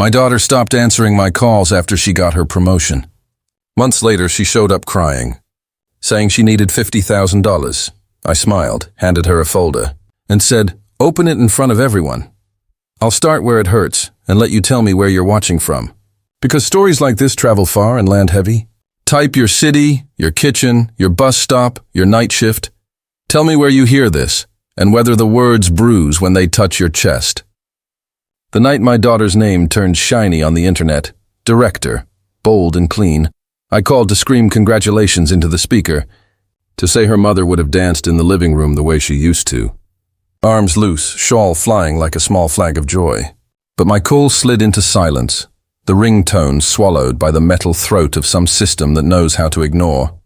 My daughter stopped answering my calls after she got her promotion. Months later, she showed up crying, saying she needed $50,000. I smiled, handed her a folder, and said, "Open it in front of everyone. I'll start where it hurts and let you tell me where you're watching from. Because stories like this travel far and land heavy. Type your city, your kitchen, your bus stop, your night shift. Tell me where you hear this and whether the words bruise when they touch your chest." The night my daughter's name turned shiny on the internet, director, bold and clean, I called to scream congratulations into the speaker, to say her mother would have danced in the living room the way she used to. Arms loose, shawl flying like a small flag of joy. But my call slid into silence, the ringtone swallowed by the metal throat of some system that knows how to ignore.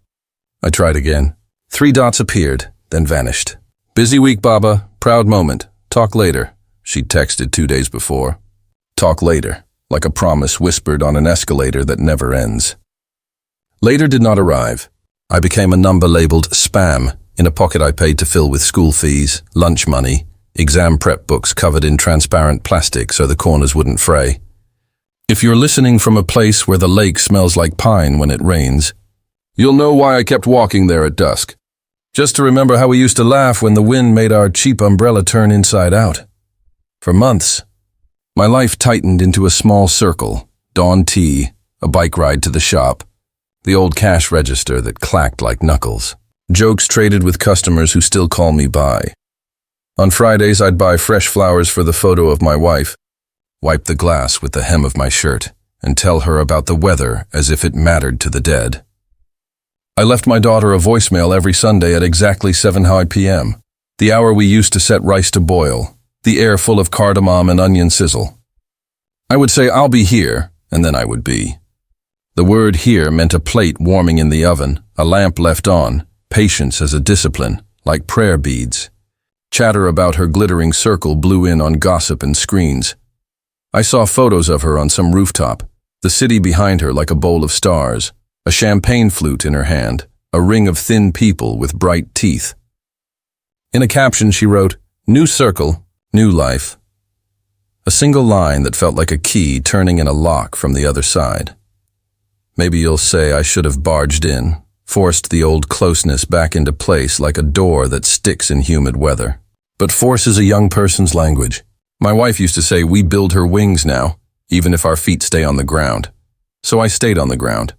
I tried again. 3 dots appeared, then vanished. "Busy week, Baba. Proud moment. Talk later," she'd texted 2 days before. Talk later, like a promise whispered on an escalator that never ends. Later did not arrive. I became a number labeled spam in a pocket I paid to fill with school fees, lunch money, exam prep books covered in transparent plastic so the corners wouldn't fray. If you're listening from a place where the lake smells like pine when it rains, you'll know why I kept walking there at dusk. Just to remember how we used to laugh when the wind made our cheap umbrella turn inside out. For months, my life tightened into a small circle: dawn tea, a bike ride to the shop, the old cash register that clacked like knuckles, jokes traded with customers who still call me by. On Fridays, I'd buy fresh flowers for the photo of my wife, wipe the glass with the hem of my shirt, and tell her about the weather as if it mattered to the dead. I left my daughter a voicemail every Sunday at exactly 7 p.m., the hour we used to set rice to boil, the air full of cardamom and onion sizzle. I would say, "I'll be here," and then I would be. The word "here" meant a plate warming in the oven, a lamp left on, patience as a discipline, like prayer beads. Chatter about her glittering circle blew in on gossip and screens. I saw photos of her on some rooftop, the city behind her like a bowl of stars, a champagne flute in her hand, a ring of thin people with bright teeth. In a caption she wrote, "New circle, new life." A single line that felt like a key turning in a lock from the other side. Maybe you'll say I should have barged in, forced the old closeness back into place like a door that sticks in humid weather. But force is a young person's language. My wife used to say we build her wings now, even if our feet stay on the ground. So I stayed on the ground.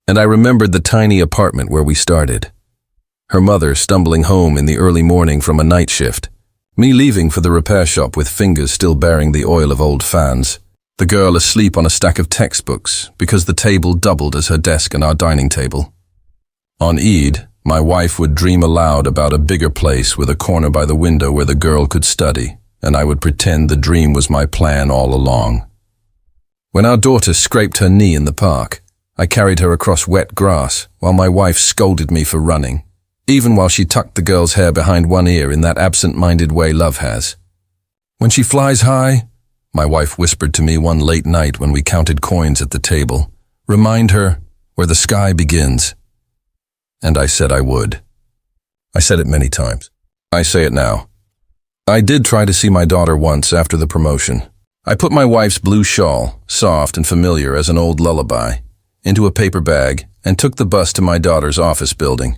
And I remembered the tiny apartment where we started. Her mother stumbling home in the early morning from a night shift. Me leaving for the repair shop with fingers still bearing the oil of old fans. The girl asleep on a stack of textbooks because the table doubled as her desk and our dining table. On Eid, my wife would dream aloud about a bigger place with a corner by the window where the girl could study, and I would pretend the dream was my plan all along. When our daughter scraped her knee in the park, I carried her across wet grass while my wife scolded me for running, even while she tucked the girl's hair behind one ear in that absent-minded way love has. "When she flies high," my wife whispered to me one late night when we counted coins at the table, "remind her where the sky begins." And I said I would. I said it many times. I say it now. I did try to see my daughter once after the promotion. I put my wife's blue shawl, soft and familiar as an old lullaby, into a paper bag and took the bus to my daughter's office building.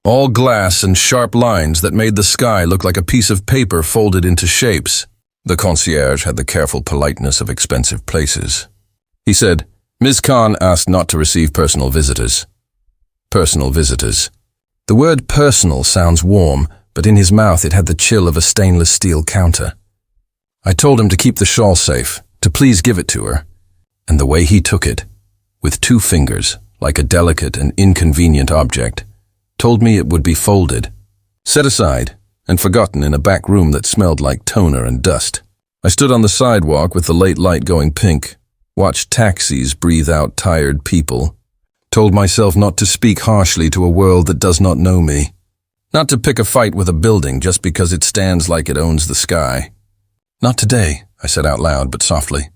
All glass and sharp lines that made the sky look like a piece of paper folded into shapes. The concierge had the careful politeness of expensive places. He said, "Ms. Khan asked not to receive personal visitors." Personal visitors. The word personal sounds warm, but in his mouth it had the chill of a stainless steel counter. I told him to keep the shawl safe, to please give it to her. And the way he took it, with 2 fingers, like a delicate and inconvenient object, told me it would be folded, set aside, and forgotten in a back room that smelled like toner and dust. I stood on the sidewalk with the late light going pink, watched taxis breathe out tired people, told myself not to speak harshly to a world that does not know me, not to pick a fight with a building just because it stands like it owns the sky. "Not today," I said out loud but softly.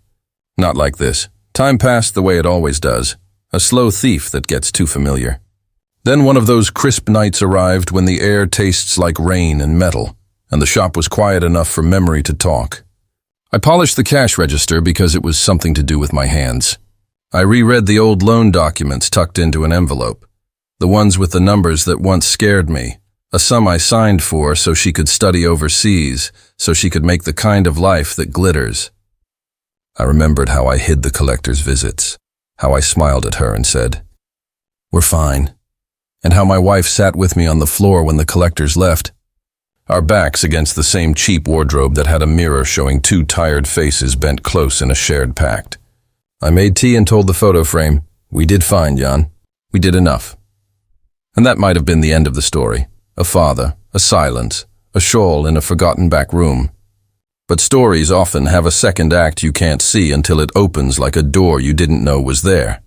"Not like this." Time passed the way it always does, a slow thief that gets too familiar. Then one of those crisp nights arrived when the air tastes like rain and metal, and the shop was quiet enough for memory to talk. I polished the cash register because it was something to do with my hands. I reread the old loan documents tucked into an envelope, the ones with the numbers that once scared me, a sum I signed for so she could study overseas, so she could make the kind of life that glitters. I remembered how I hid the collector's visits, how I smiled at her and said, "We're fine," and how my wife sat with me on the floor when the collectors left, our backs against the same cheap wardrobe that had a mirror showing two tired faces bent close in a shared pact. I made tea and told the photo frame, "We did fine, Jan. We did enough." And that might have been the end of the story. A father, a silence, a shawl in a forgotten back room. But stories often have a second act you can't see until it opens like a door you didn't know was there.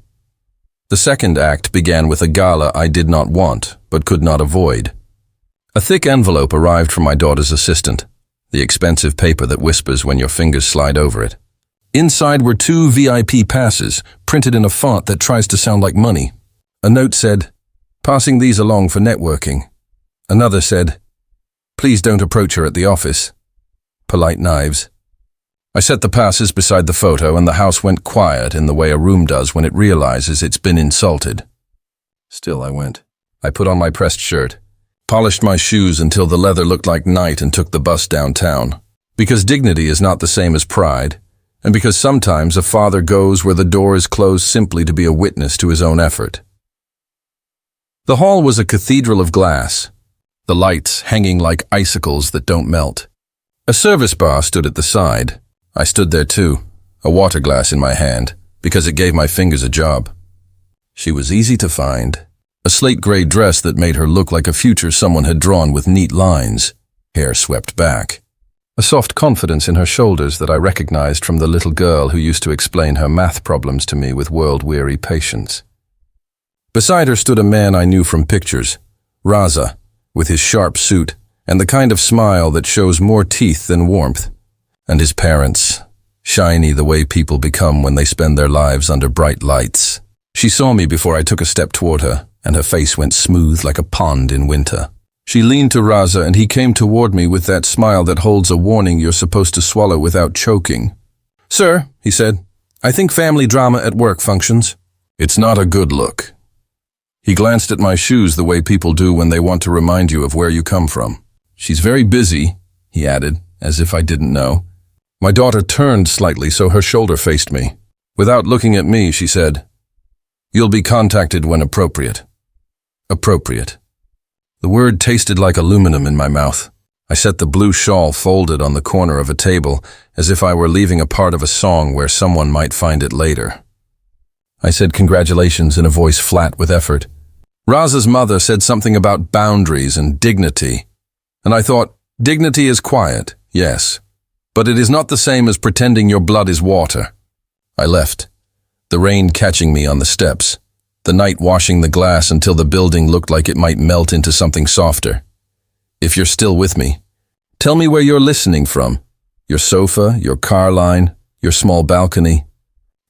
The second act began with a gala I did not want, but could not avoid. A thick envelope arrived from my daughter's assistant, the expensive paper that whispers when your fingers slide over it. Inside were 2 VIP passes, printed in a font that tries to sound like money. A note said, "Passing these along for networking." Another said, "Please don't approach her at the office." Polite knives. I set the passes beside the photo and the house went quiet in the way a room does when it realizes it's been insulted. Still I went. I put on my pressed shirt, polished my shoes until the leather looked like night and took the bus downtown. Because dignity is not the same as pride, and because sometimes a father goes where the door is closed simply to be a witness to his own effort. The hall was a cathedral of glass, the lights hanging like icicles that don't melt. A service bar stood at the side. I stood there too, a water glass in my hand, because it gave my fingers a job. She was easy to find. A slate-gray dress that made her look like a future someone had drawn with neat lines, hair swept back. A soft confidence in her shoulders that I recognized from the little girl who used to explain her math problems to me with world-weary patience. Beside her stood a man I knew from pictures, Raza, with his sharp suit and the kind of smile that shows more teeth than warmth. And his parents, shiny the way people become when they spend their lives under bright lights. She saw me before I took a step toward her, and her face went smooth like a pond in winter. She leaned to Raza and he came toward me with that smile that holds a warning you're supposed to swallow without choking. "Sir," he said, "I think family drama at work functions." "It's not a good look." He glanced at my shoes the way people do when they want to remind you of where you come from. "She's very busy," he added, as if I didn't know. My daughter turned slightly so her shoulder faced me. Without looking at me, she said, "You'll be contacted when appropriate." Appropriate. The word tasted like aluminum in my mouth. I set the blue shawl folded on the corner of a table, as if I were leaving a part of a song where someone might find it later. I said congratulations in a voice flat with effort. Raza's mother said something about boundaries and dignity, and I thought, dignity is quiet, yes, but it is not the same as pretending your blood is water. I left, the rain catching me on the steps, the night washing the glass until the building looked like it might melt into something softer. If you're still with me, tell me where you're listening from. Your sofa, your car line, your small balcony.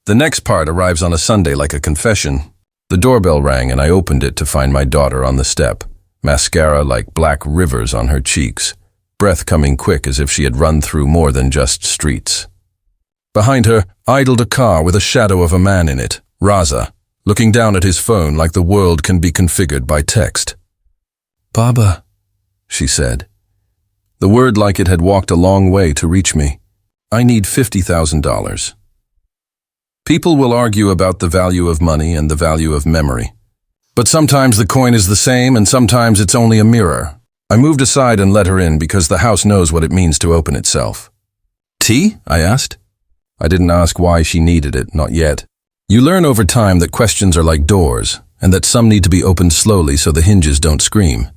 The next part arrives on a Sunday like a confession. The doorbell rang and I opened it to find my daughter on the step, mascara like black rivers on her cheeks, breath coming quick as if she had run through more than just streets. Behind her idled a car with a shadow of a man in it, Raza, looking down at his phone like the world can be configured by text. "Baba," she said. The word like it had walked a long way to reach me. "I need $50,000. People will argue about the value of money and the value of memory. But sometimes the coin is the same and sometimes it's only a mirror. I moved aside and let her in because the house knows what it means to open itself. "Tea?" I asked. I didn't ask why she needed it, not yet. You learn over time that questions are like doors, and that some need to be opened slowly so the hinges don't scream.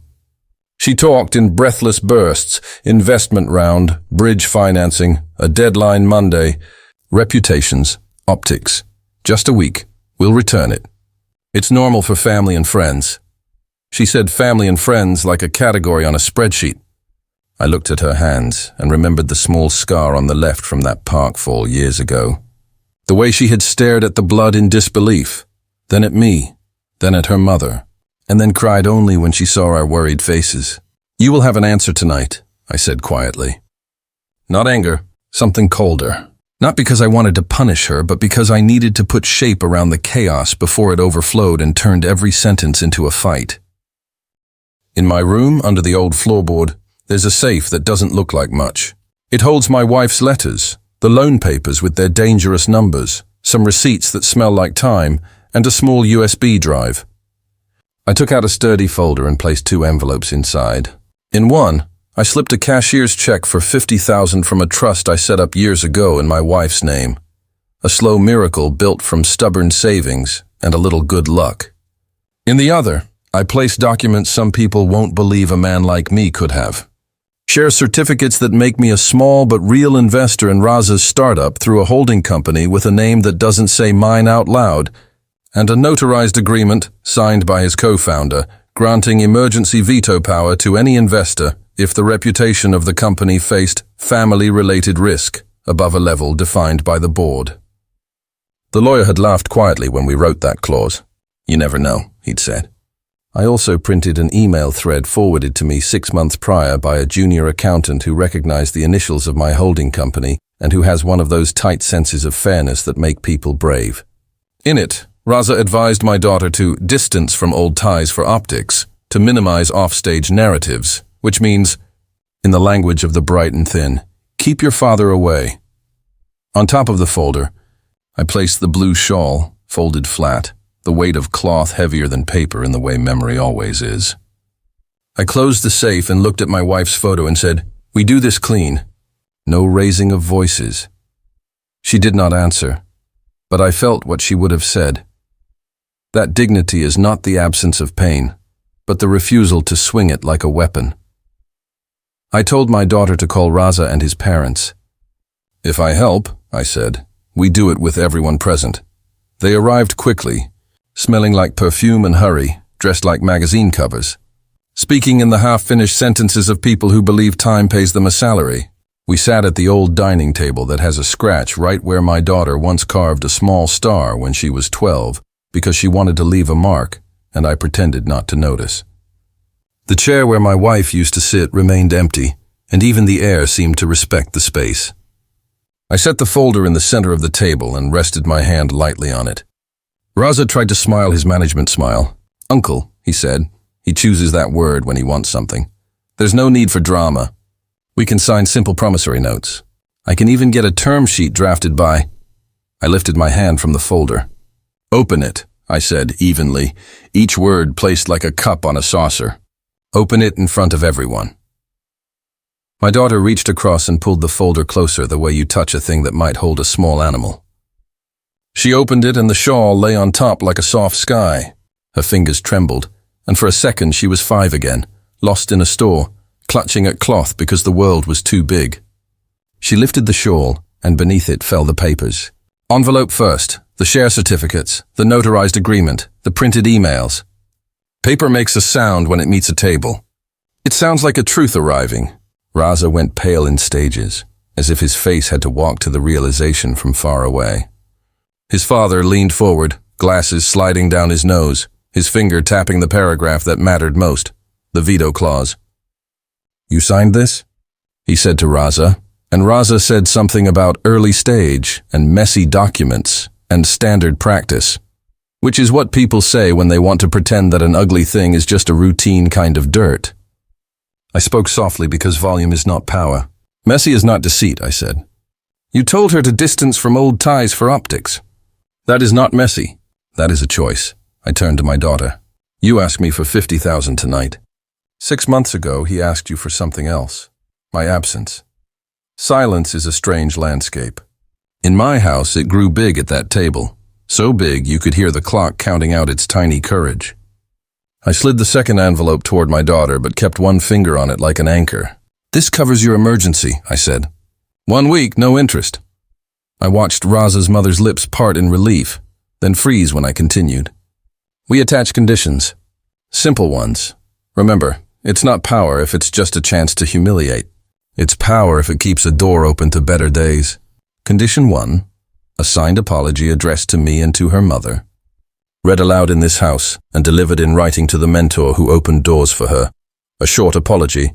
She talked in breathless bursts, investment round, bridge financing, a deadline Monday, reputations, optics. Just a week. We'll return it. It's normal for family and friends. She said family and friends like a category on a spreadsheet. I looked at her hands and remembered the small scar on the left from that park fall years ago. The way she had stared at the blood in disbelief, then at me, then at her mother, and then cried only when she saw our worried faces. "You will have an answer tonight," I said quietly. Not anger, something colder. Not because I wanted to punish her, but because I needed to put shape around the chaos before it overflowed and turned every sentence into a fight. In my room, under the old floorboard, there's a safe that doesn't look like much. It holds my wife's letters, the loan papers with their dangerous numbers, some receipts that smell like time, and a small USB drive. I took out a sturdy folder and placed 2 envelopes inside. In one, I slipped a cashier's check for $50,000 from a trust I set up years ago in my wife's name. A slow miracle built from stubborn savings and a little good luck. In the other, I placed documents some people won't believe a man like me could have. Share certificates that make me a small but real investor in Raza's startup through a holding company with a name that doesn't say mine out loud, and a notarized agreement signed by his co-founder, granting emergency veto power to any investor if the reputation of the company faced family-related risk above a level defined by the board. The lawyer had laughed quietly when we wrote that clause. "You never know," he'd said. I also printed an email thread forwarded to me 6 months prior by a junior accountant who recognized the initials of my holding company and who has one of those tight senses of fairness that make people brave. In it, Raza advised my daughter to distance from old ties for optics, to minimize offstage narratives, which means, in the language of the bright and thin, keep your father away. On top of the folder, I placed the blue shawl, folded flat, the weight of cloth heavier than paper in the way memory always is. I closed the safe and looked at my wife's photo and said, "We do this clean." No raising of voices. She did not answer, but I felt what she would have said. That dignity is not the absence of pain, but the refusal to swing it like a weapon. I told my daughter to call Raza and his parents. "If I help," I said, "we do it with everyone present." They arrived quickly, smelling like perfume and hurry, dressed like magazine covers, speaking in the half-finished sentences of people who believe time pays them a salary. We sat at the old dining table that has a scratch right where my daughter once carved a small star when she was 12 because she wanted to leave a mark, and I pretended not to notice. The chair where my wife used to sit remained empty, and even the air seemed to respect the space. I set the folder in the center of the table and rested my hand lightly on it. Raza tried to smile his management smile. "Uncle," he said. He chooses that word when he wants something. "There's no need for drama. We can sign simple promissory notes. I can even get a term sheet drafted by—" I lifted my hand from the folder. "Open it," I said evenly, each word placed like a cup on a saucer. "Open it in front of everyone." My daughter reached across and pulled the folder closer the way you touch a thing that might hold a small animal. She opened it and the shawl lay on top like a soft sky. Her fingers trembled, and for a second she was 5 again, lost in a store, clutching at cloth because the world was too big. She lifted the shawl, and beneath it fell the papers. Envelope first, the share certificates, the notarized agreement, the printed emails. Paper makes a sound when it meets a table. It sounds like a truth arriving. Raza went pale in stages, as if his face had to walk to the realization from far away. His father leaned forward, glasses sliding down his nose, his finger tapping the paragraph that mattered most, the veto clause. "You signed this?" he said to Raza, and Raza said something about early stage and messy documents and standard practice, which is what people say when they want to pretend that an ugly thing is just a routine kind of dirt. I spoke softly because volume is not power. "Messy is not deceit," I said. "You told her to distance from old ties for optics. That is not messy. That is a choice." I turned to my daughter. "You asked me for $50,000 tonight. 6 months ago, he asked you for something else. My absence. Silence is a strange landscape. In my house, it grew big at that table. So big you could hear the clock counting out its tiny courage. I slid the second envelope toward my daughter, but kept one finger on it like an anchor. "This covers your emergency," I said. 1 week, no interest." I watched Raza's mother's lips part in relief, then freeze when I continued. "We attach conditions. Simple ones. Remember, it's not power if it's just a chance to humiliate. It's power if it keeps a door open to better days. Condition 1, a signed apology addressed to me and to her mother. Read aloud in this house and delivered in writing to the mentor who opened doors for her. A short apology.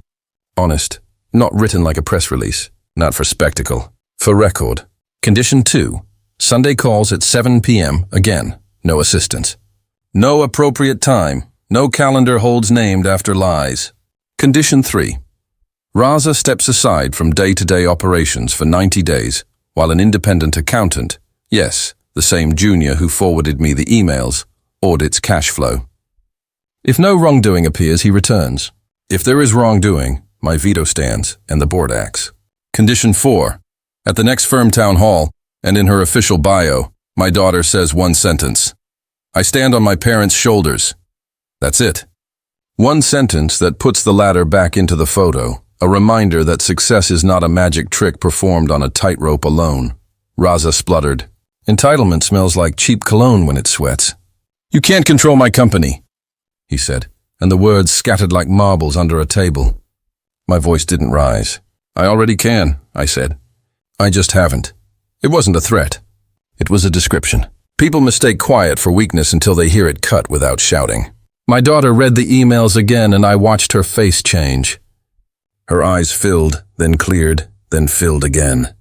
Honest, not written like a press release, not for spectacle. For record. Condition 2. Sunday calls at 7 p.m. Again, no assistance. No appropriate time. No calendar holds named after lies. Condition 3. Raza steps aside from day-to-day operations for 90 days, while an independent accountant, yes, the same junior who forwarded me the emails, audits cash flow. If no wrongdoing appears, he returns. If there is wrongdoing, my veto stands and the board acts. Condition 4. At the next firm town hall, and in her official bio, my daughter says one sentence. I stand on my parents' shoulders. That's it. One sentence that puts the ladder back into the photo, a reminder that success is not a magic trick performed on a tightrope alone. Raza spluttered. Entitlement smells like cheap cologne when it sweats. You can't control my company, he said, and the words scattered like marbles under a table. My voice didn't rise. I already can, I said. I just haven't. It wasn't a threat. It was a description. People mistake quiet for weakness until they hear it cut without shouting. My daughter read the emails again and I watched her face change. Her eyes filled, then cleared, then filled again.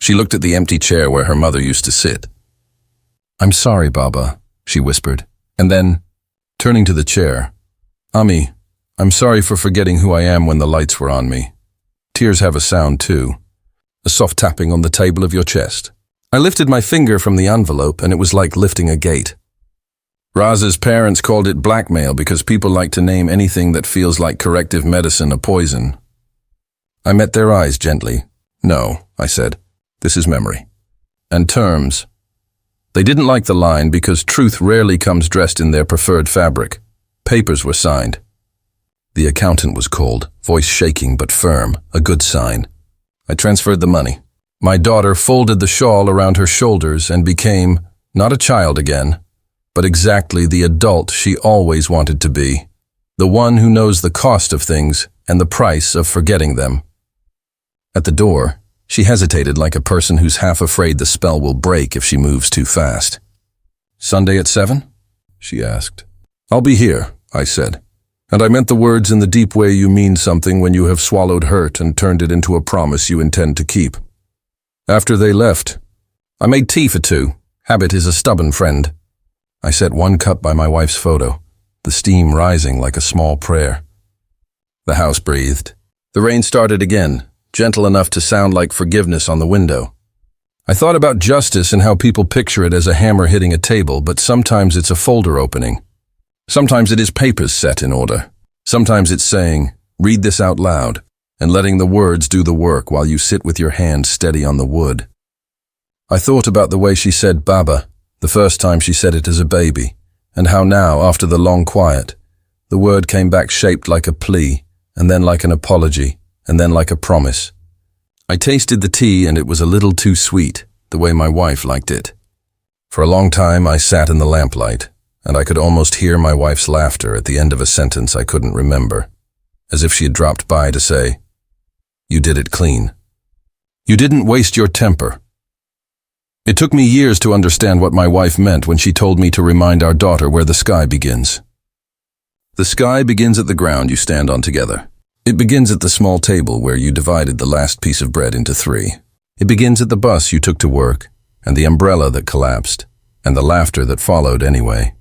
She looked at the empty chair where her mother used to sit. I'm sorry, Baba, she whispered, and then, turning to the chair, Ami, I'm sorry for forgetting who I am when the lights were on me. Tears have a sound too, a soft tapping on the table of your chest. I lifted my finger from the envelope and it was like lifting a gate. Raza's parents called it blackmail because people like to name anything that feels like corrective medicine a poison. I met their eyes gently. No, I said, this is memory. And terms. They didn't like the line because truth rarely comes dressed in their preferred fabric. Papers were signed. The accountant was called, voice shaking but firm, a good sign. I transferred the money. My daughter folded the shawl around her shoulders and became, not a child again, but exactly the adult she always wanted to be, the one who knows the cost of things and the price of forgetting them. At the door, she hesitated like a person who's half afraid the spell will break if she moves too fast. Sunday at 7? She asked. I'll be here, I said, and I meant the words in the deep way you mean something when you have swallowed hurt and turned it into a promise you intend to keep. After they left, I made tea for 2. Habit is a stubborn friend. I set 1 cup by my wife's photo, the steam rising like a small prayer. The house breathed. The rain started again, gentle enough to sound like forgiveness on the window. I thought about justice and how people picture it as a hammer hitting a table, but sometimes it's a folder opening. Sometimes it is papers set in order. Sometimes it's saying, read this out loud, and letting the words do the work while you sit with your hand steady on the wood. I thought about the way she said Baba, the first time she said it as a baby, and how now, after the long quiet, the word came back shaped like a plea, and then like an apology, and then like a promise. I tasted the tea and it was a little too sweet, the way my wife liked it. For a long time I sat in the lamplight, and I could almost hear my wife's laughter at the end of a sentence I couldn't remember, as if she had dropped by to say, "You did it clean. You didn't waste your temper." It took me years to understand what my wife meant when she told me to remind our daughter where the sky begins. The sky begins at the ground you stand on together. It begins at the small table where you divided the last piece of bread into 3. It begins at the bus you took to work, and the umbrella that collapsed, and the laughter that followed anyway.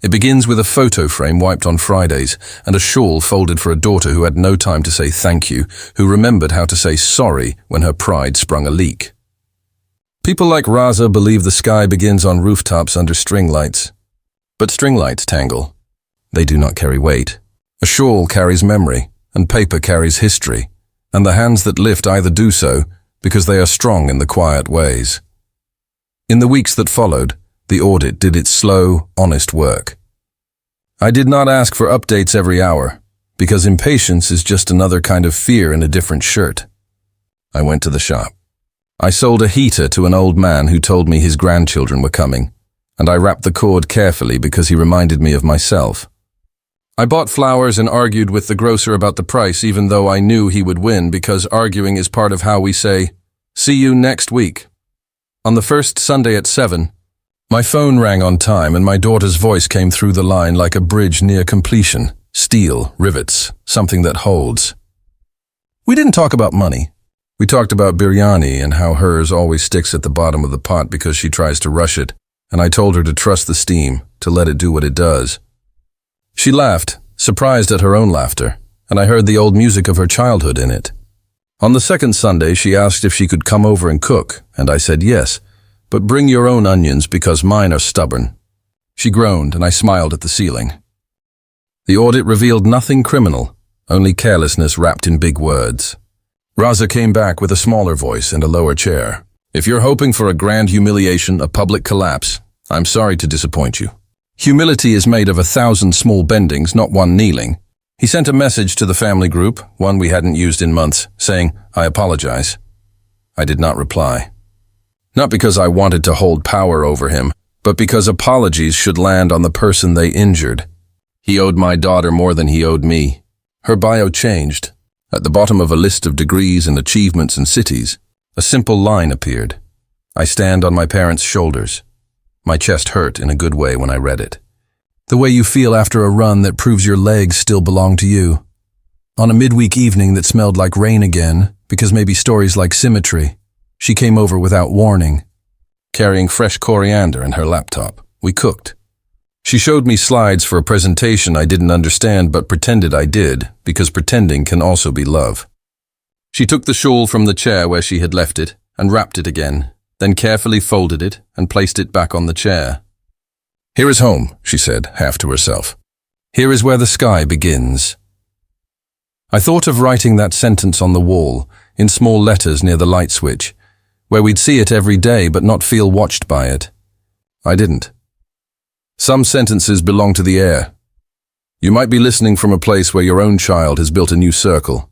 It begins with a photo frame wiped on Fridays, and a shawl folded for a daughter who had no time to say thank you, who remembered how to say sorry when her pride sprung a leak. People like Raza believe the sky begins on rooftops under string lights. But string lights tangle. They do not carry weight. A shawl carries memory, and paper carries history, and the hands that lift either do so because they are strong in the quiet ways. In the weeks that followed, the audit did its slow, honest work. I did not ask for updates every hour, because impatience is just another kind of fear in a different shirt. I went to the shop. I sold a heater to an old man who told me his grandchildren were coming, and I wrapped the cord carefully because he reminded me of myself. I bought flowers and argued with the grocer about the price even though I knew he would win because arguing is part of how we say, "See you next week." On the first Sunday at 7, my phone rang on time and my daughter's voice came through the line like a bridge near completion. Steel, rivets, something that holds. We didn't talk about money. We talked about biryani and how hers always sticks at the bottom of the pot because she tries to rush it, and I told her to trust the steam, to let it do what it does. She laughed, surprised at her own laughter, and I heard the old music of her childhood in it. On the second Sunday, she asked if she could come over and cook, and I said yes, but bring your own onions because mine are stubborn. She groaned, and I smiled at the ceiling. The audit revealed nothing criminal, only carelessness wrapped in big words. Raza came back with a smaller voice and a lower chair. If you're hoping for a grand humiliation, a public collapse, I'm sorry to disappoint you. Humility is made of 1,000 small bendings, not one kneeling. He sent a message to the family group, one we hadn't used in months, saying, I apologize. I did not reply. Not because I wanted to hold power over him, but because apologies should land on the person they injured. He owed my daughter more than he owed me. Her bio changed. At the bottom of a list of degrees and achievements and cities, a simple line appeared. I stand on my parents' shoulders. My chest hurt in a good way when I read it. The way you feel after a run that proves your legs still belong to you. On a midweek evening that smelled like rain again, because maybe stories like symmetry, she came over without warning, carrying fresh coriander in her laptop. We cooked. She showed me slides for a presentation I didn't understand but pretended I did, because pretending can also be love. She took the shawl from the chair where she had left it and wrapped it again, then carefully folded it and placed it back on the chair. Here is home, she said, half to herself. Here is where the sky begins. I thought of writing that sentence on the wall, in small letters near the light switch, where we'd see it every day but not feel watched by it. I didn't. Some sentences belong to the air. You might be listening from a place where your own child has built a new circle,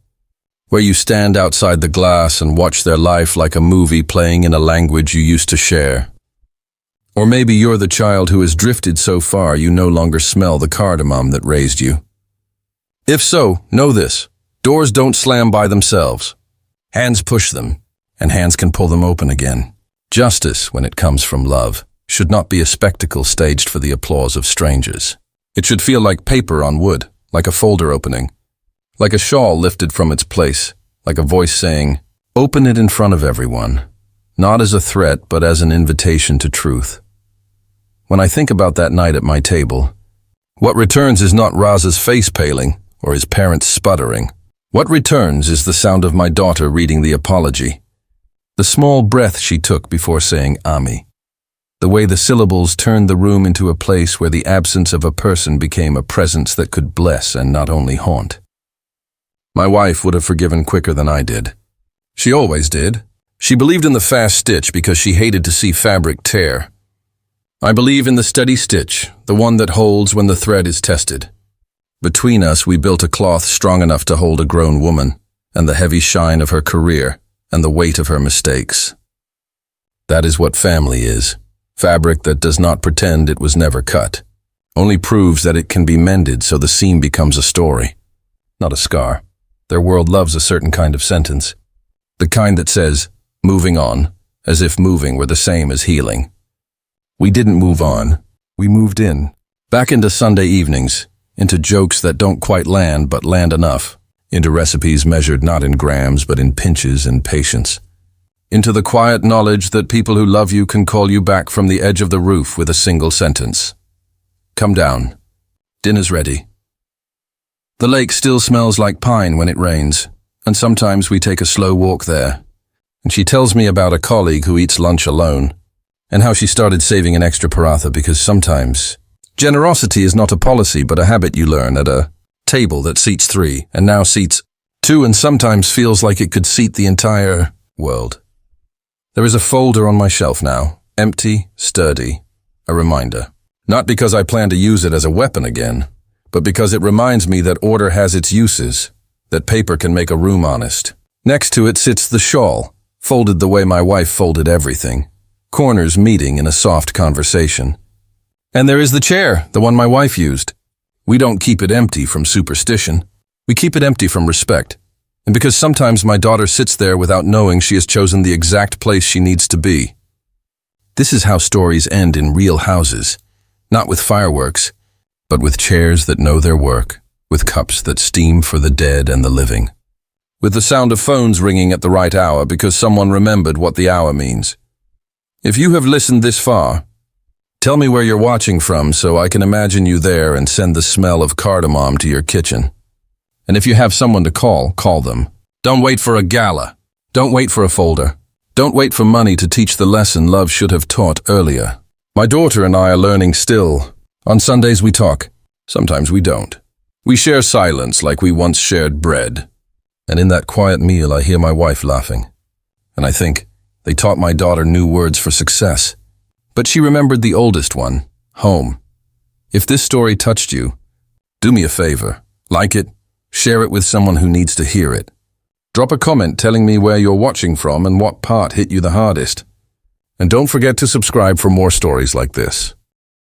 where you stand outside the glass and watch their life like a movie playing in a language you used to share. Or maybe you're the child who has drifted so far you no longer smell the cardamom that raised you. If so, know this. Doors don't slam by themselves. Hands push them, and hands can pull them open again. Justice, when it comes from love, should not be a spectacle staged for the applause of strangers. It should feel like paper on wood, like a folder opening, like a shawl lifted from its place, like a voice saying, open it in front of everyone, not as a threat but as an invitation to truth. When I think about that night at my table, what returns is not Raza's face paling or his parents sputtering. What returns is the sound of my daughter reading the apology, the small breath she took before saying Ami, the way the syllables turned the room into a place where the absence of a person became a presence that could bless and not only haunt. My wife would have forgiven quicker than I did. She always did. She believed in the fast stitch because she hated to see fabric tear. I believe in the steady stitch, the one that holds when the thread is tested. Between us, we built a cloth strong enough to hold a grown woman, and the heavy shine of her career, and the weight of her mistakes. That is what family is. Fabric that does not pretend it was never cut, only proves that it can be mended so the seam becomes a story, not a scar. Their world loves a certain kind of sentence, the kind that says, moving on, as if moving were the same as healing. We didn't move on, we moved in, back into Sunday evenings, into jokes that don't quite land but land enough, into recipes measured not in grams but in pinches and patience, into the quiet knowledge that people who love you can call you back from the edge of the roof with a single sentence. Come down. Dinner's ready. The lake still smells like pine when it rains, and sometimes we take a slow walk there, and she tells me about a colleague who eats lunch alone, and how she started saving an extra paratha because sometimes generosity is not a policy but a habit you learn at a table that seats 3 and now seats 2 and sometimes feels like it could seat the entire world. There is a folder on my shelf now, empty, sturdy, a reminder. Not because I plan to use it as a weapon again, but because it reminds me that order has its uses, that paper can make a room honest. Next to it sits the shawl, folded the way my wife folded everything. Corners meeting in a soft conversation. And there is the chair, the one my wife used. We don't keep it empty from superstition. We keep it empty from respect. And because sometimes my daughter sits there without knowing she has chosen the exact place she needs to be. This is how stories end in real houses. Not with fireworks, but with chairs that know their work, with cups that steam for the dead and the living. with the sound of phones ringing at the right hour because someone remembered what the hour means. If you have listened this far, tell me where you're watching from so I can imagine you there and send the smell of cardamom to your kitchen. And if you have someone to call them. Don't wait for a gala. Don't wait for a folder. Don't wait for money to teach the lesson love should have taught earlier. My daughter and I are learning still. On Sundays we talk. Sometimes we don't. We share silence like we once shared bread. And in that quiet meal I hear my wife laughing. And I think, they taught my daughter new words for success. But she remembered the oldest one, home. If this story touched you, do me a favor. Like it, share it with someone who needs to hear it. Drop a comment telling me where you're watching from and what part hit you the hardest. And don't forget to subscribe for more stories like this.